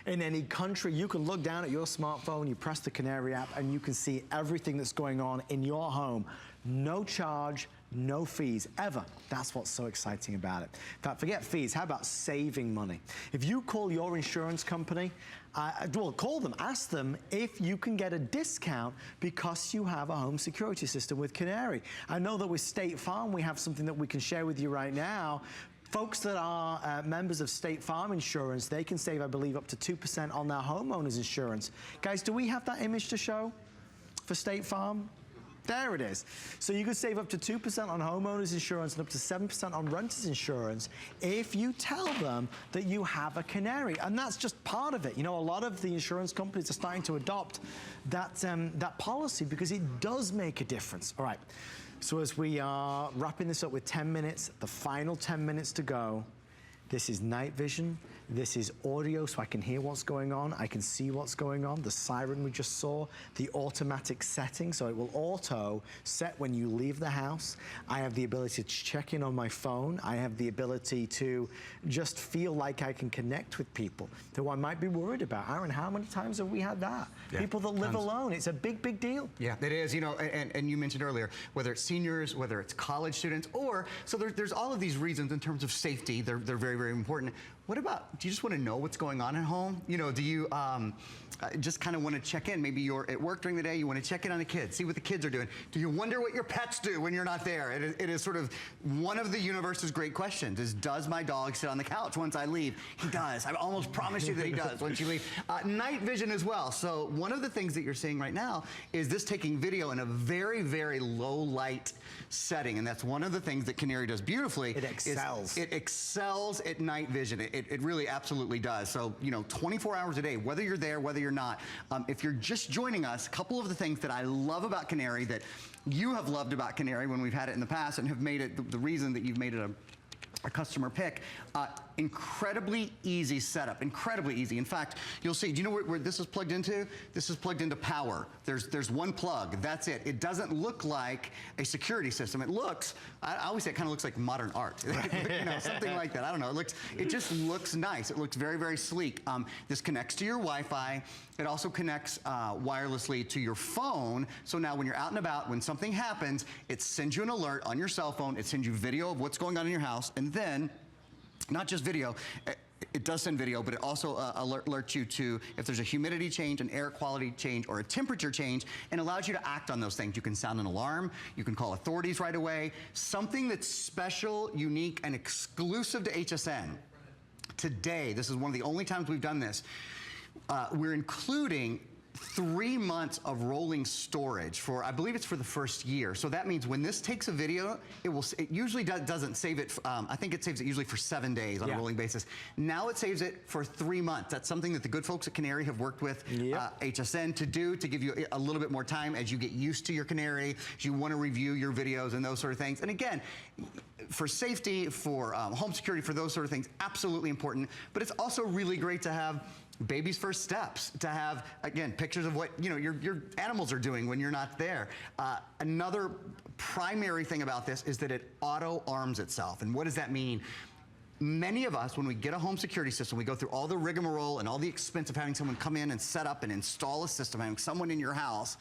in any country. You can look down at your smartphone, you press the Canary app, and you can see everything that's going on in your home. No charge, no fees, ever. That's what's so exciting about it. In fact, forget fees, how about saving money? If you call your insurance company, well, call them, ask them if you can get a discount because you have a home security system with Canary. I know that with State Farm, we have something that we can share with you right now. Folks that are members of State Farm Insurance, they can save, I believe, up to 2% on their homeowners insurance. Guys, do we have that image to show for State Farm? There it is. So you could save up to 2% on homeowners insurance and up to 7% on renters insurance if you tell them that you have a Canary. And that's just part of it. You know, a lot of the insurance companies are starting to adopt that policy because it does make a difference. All right. So as we are wrapping this up with 10 minutes, the final 10 minutes to go, this is night vision. This is audio, so I can hear what's going on. I can see what's going on. The siren we just saw, the automatic setting, so it will auto set when you leave the house. I have the ability to check in on my phone. I have the ability to just feel like I can connect with people who I might be worried about. Aaron, how many times have we had that? Yeah, people that live alone. It's a big, big deal. Yeah, it is. You know, and you mentioned earlier, whether it's seniors, whether it's college students, or, so there's all of these reasons in terms of safety. They're very, very important. What about, do you just want to know what's going on at home? You know, do you just kind of want to check in? Maybe you're at work during the day, you want to check in on the kids, see what the kids are doing. Do you wonder what your pets do when you're not there? It is sort of one of the universe's great questions is, does my dog sit on the couch once I leave? He does. I almost promise you that he does once you leave. Night vision as well. So one of the things that you're seeing right now is this taking video in a very, very low light setting. And that's one of the things that Canary does beautifully. It excels. It excels at night vision. It really absolutely does. So, you know, 24 hours a day, whether you're there, whether you're not. If you're just joining us, a couple of the things that I love about Canary that you have loved about Canary when we've had it in the past and have made it the reason that you've made it a customer pick. Incredibly easy setup, incredibly easy. In fact, you'll see, do you know where this is plugged into? This is plugged into power. There's one plug, that's it. It doesn't look like a security system. It looks, I always say it kind of looks like modern art. You know, something like that, I don't know. It just looks nice. It looks very, very sleek. This connects to your Wi-Fi. It also connects wirelessly to your phone. So now when you're out and about, when something happens, it sends you an alert on your cell phone. It sends you video of what's going on in your house. And then, not just video, it does send video, but it also alerts you to if there's a humidity change, an air quality change, or a temperature change, and allows you to act on those things. You can sound an alarm, you can call authorities right away. Something that's special, unique, and exclusive to HSN. Today, this is one of the only times we've done this, we're including 3 months of rolling storage for, I believe it's for the first year. So that means when this takes a video, it usually doesn't save it, I think it saves it usually for 7 days on a rolling basis. Now it saves it for 3 months. That's something that the good folks at Canary have worked with HSN to do, to give you a little bit more time as you get used to your Canary, as you want to review your videos and those sort of things. And again, for safety, for home security, for those sort of things, absolutely important. But it's also really great to have baby's first steps, to have, again, pictures of what, you know, your animals are doing when you're not there. Another primary thing about this is that it auto arms itself. And what does that mean? Many of us, when we get a home security system, we go through all the rigmarole and all the expense of having someone come in and set up and install a system, having someone in your house,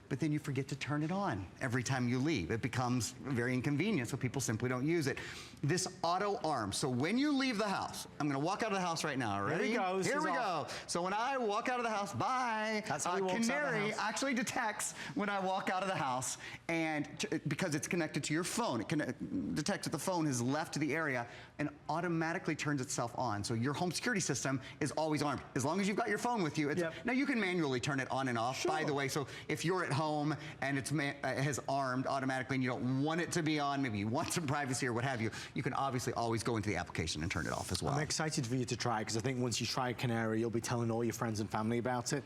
but then you forget to turn it on every time you leave. It becomes very inconvenient, so people simply don't use it. This auto arm, so when you leave the house, I'm gonna walk out of the house right now, ready? Here he goes. Here we go. So when I walk out of the house, bye. That's how he walks out of the Canary house. actually detects when I walk out of the house, and because it's connected to your phone, it detects that the phone has left the area and automatically turns itself on. So your home security system is always armed. As long as you've got your phone with you. Now you can manually turn it on and off, by the way. So if you're at home and it's has armed automatically and you don't want it to be on, maybe you want some privacy or what have you, you can obviously always go into the application and turn it off as well. I'm excited for you to try, because I think once you try Canary, you'll be telling all your friends and family about it.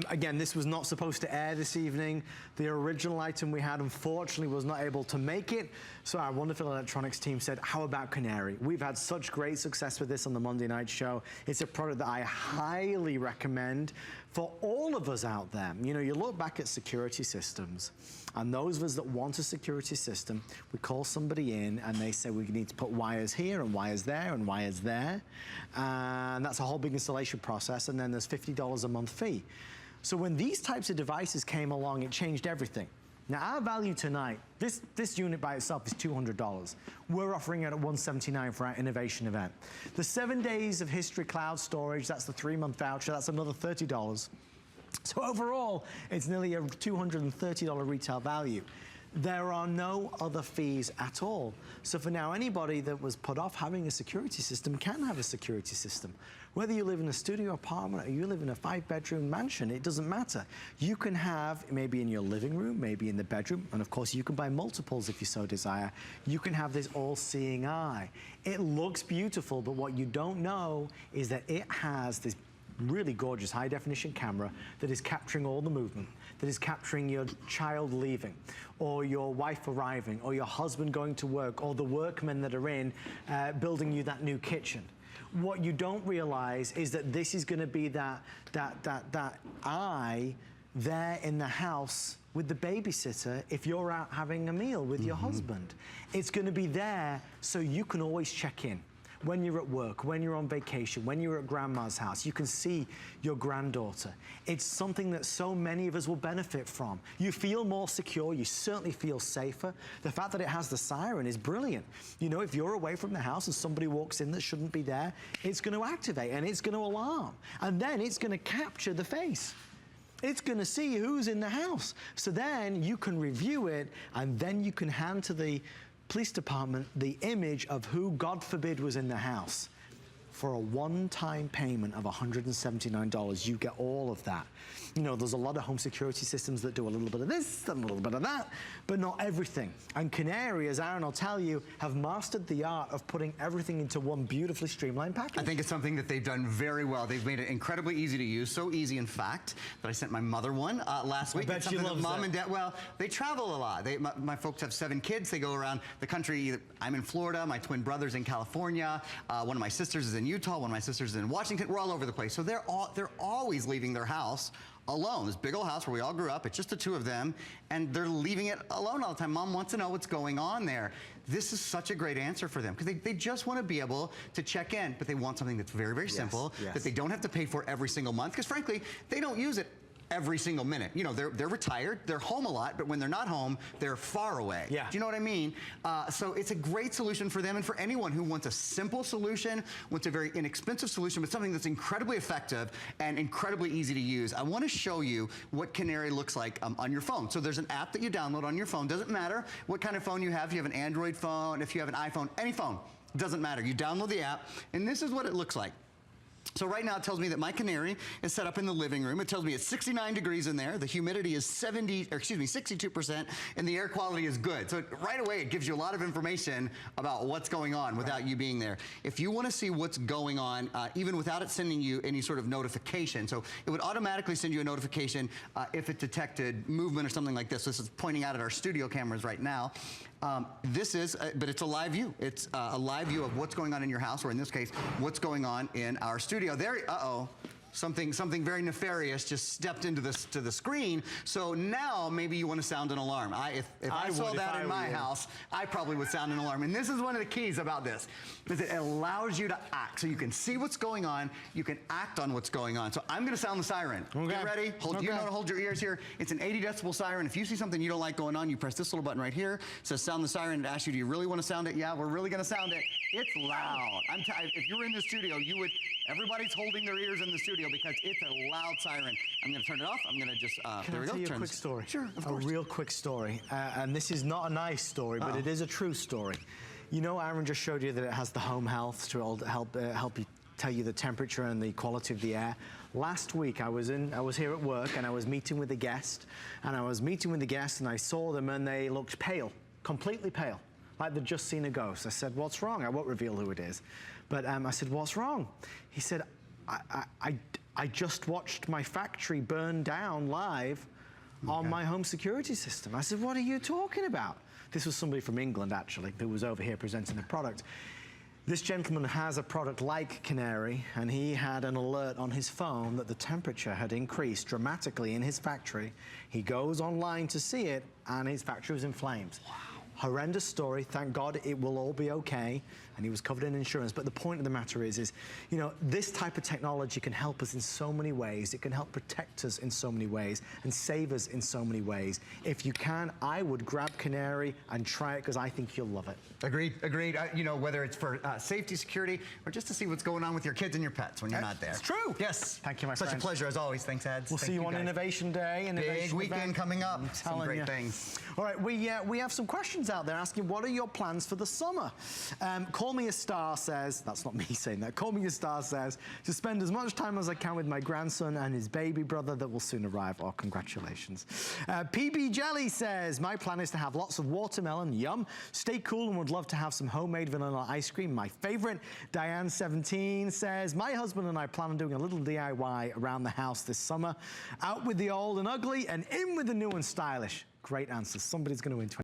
Again, this was not supposed to air this evening. The original item we had, unfortunately, was not able to make it. So our wonderful electronics team said, how about Canary? We've had such great success with this on the Monday night show. It's a product that I highly recommend for all of us out there. You know, you look back at security security systems. And those of us that want a security system, we call somebody in and they say we need to put wires here and wires there and wires there. And that's a whole big installation process. And then there's $50 a month fee. So when these types of devices came along, it changed everything. Now our value tonight, this unit by itself is $200. We're offering it at $179 for our innovation event. The 7 days of history cloud storage, that's the 3-month voucher, that's another $30. So overall, it's nearly a $230 retail value. There are no other fees at all. So for now, anybody that was put off having a security system can have a security system. Whether you live in a studio apartment or you live in a 5-bedroom mansion, it doesn't matter. You can have, maybe in your living room, maybe in the bedroom, and of course you can buy multiples if you so desire. You can have this all-seeing eye. It looks beautiful, but what you don't know is that it has this really gorgeous high-definition camera that is capturing all the movement, that is capturing your child leaving, or your wife arriving, or your husband going to work, or the workmen that are in building you that new kitchen. What you don't realize is that this is going to be that eye there in the house with the babysitter if you're out having a meal with your husband. It's going to be there so you can always check in. When you're at work, when you're on vacation, when you're at grandma's house, you can see your granddaughter. It's something that so many of us will benefit from. You feel more secure, you certainly feel safer. The fact that it has the siren is brilliant. You know, if you're away from the house and somebody walks in that shouldn't be there, it's going to activate and it's going to alarm. And then it's going to capture the face. It's going to see who's in the house. So then you can review it and then you can hand to the police department the image of who, God forbid, was in the house. For a one-time payment of $179, you get all of that. You know, there's a lot of home security systems that do a little bit of this and a little bit of that, but not everything. And Canary, as Aaron will tell you, have mastered the art of putting everything into one beautifully streamlined package. I think it's something that they've done very well. They've made it incredibly easy to use, so easy, in fact, that I sent my mother one last week. I bet she loves Mom that. and Dad, well, they travel a lot. My folks have 7 kids. They go around the country. I'm in Florida. My twin brother's in California. One of my sisters is in Utah. One of my sisters is in Washington. We're all over the place. So they're always leaving their house alone. This big old house where we all grew up. It's just the 2 of them, and they're leaving it alone all the time. Mom wants to know what's going on there. This is such a great answer for them because they just want to be able to check in, but they want something that's very, very simple, that they don't have to pay for every single month because, frankly, they don't use it every single minute. You know, they're retired, they're home a lot, but when they're not home, they're far away. Yeah. Do you know what I mean? So it's a great solution for them and for anyone who wants a simple solution, wants a very inexpensive solution, but something that's incredibly effective and incredibly easy to use. I want to show you what Canary looks like on your phone. So there's an app that you download on your phone. Doesn't matter what kind of phone you have. If you have an Android phone, if you have an iPhone, any phone, doesn't matter. You download the app, and this is what it looks like. So right now it tells me that my Canary is set up in the living room. It tells me it's 69 degrees in there. The humidity is 62%, and the air quality is good. So right away it gives you a lot of information about what's going on without you being there. If you want to see what's going on, even without it sending you any sort of notification, so it would automatically send you a notification if it detected movement or something like this. This is pointing out at our studio cameras right now. This is, but it's a live view. It's a live view of what's going on in your house, or in this case, what's going on in our studio. There, something very nefarious just stepped into the screen. So now maybe you want to sound an alarm. If I saw that in my house, I probably would sound an alarm. And this is one of the keys about this, is it allows you to act. So you can see what's going on, you can act on what's going on. So I'm going to sound the siren. Okay. Get ready. You know to hold your ears here. It's an 80 decibel siren. If you see something you don't like going on, you press this little button right here. It says sound the siren. It asks you, do you really want to sound it? Yeah, we're really going to sound it. It's loud. If you were in the studio, you would. Everybody's holding their ears in the studio because it's a loud siren. I'm going to turn it off. I'm going to just, there we go. Can I tell you a quick story? Sure, of course. A real quick story. And this is not a nice story, but it is a true story. You know, Aaron just showed you that it has the home health to help you tell you the temperature and the quality of the air. Last week, I was here at work and I was meeting with a guest. And I saw them and they looked pale, completely pale, like they'd just seen a ghost. I said, what's wrong? I won't reveal who it is. But I said, what's wrong? He said, I just watched my factory burn down live on my home security system. I said, what are you talking about? This was somebody from England, actually, who was over here presenting the product. This gentleman has a product like Canary, and he had an alert on his phone that the temperature had increased dramatically in his factory. He goes online to see it, and his factory was in flames. Wow. Horrendous story. Thank God it will all be okay, and he was covered in insurance. But the point of the matter is, you know, this type of technology can help us in so many ways. It can help protect us in so many ways and save us in so many ways. If you can, I would grab Canary and try it, because I think you'll love it. Agreed, agreed. You know, whether it's for safety, security, or just to see what's going on with your kids and your pets when you're not there. It's true. Yes. Thank you, my friend. Such a pleasure as always. Thanks, Ads. We'll see you on Innovation Day. Big weekend coming up. Some great things. All right, we have some questions out there asking, what are your plans for the summer? Call Me a Star says, that's not me saying that, Call Me a Star says, to spend as much time as I can with my grandson and his baby brother that will soon arrive. Oh, congratulations. PB Jelly says, my plan is to have lots of watermelon, yum, stay cool, and would love to have some homemade vanilla ice cream, my favorite. Diane 17 says, my husband and I plan on doing a little DIY around the house this summer. Out with the old and ugly and in with the new and stylish. Great answers. Somebody's going to win 20.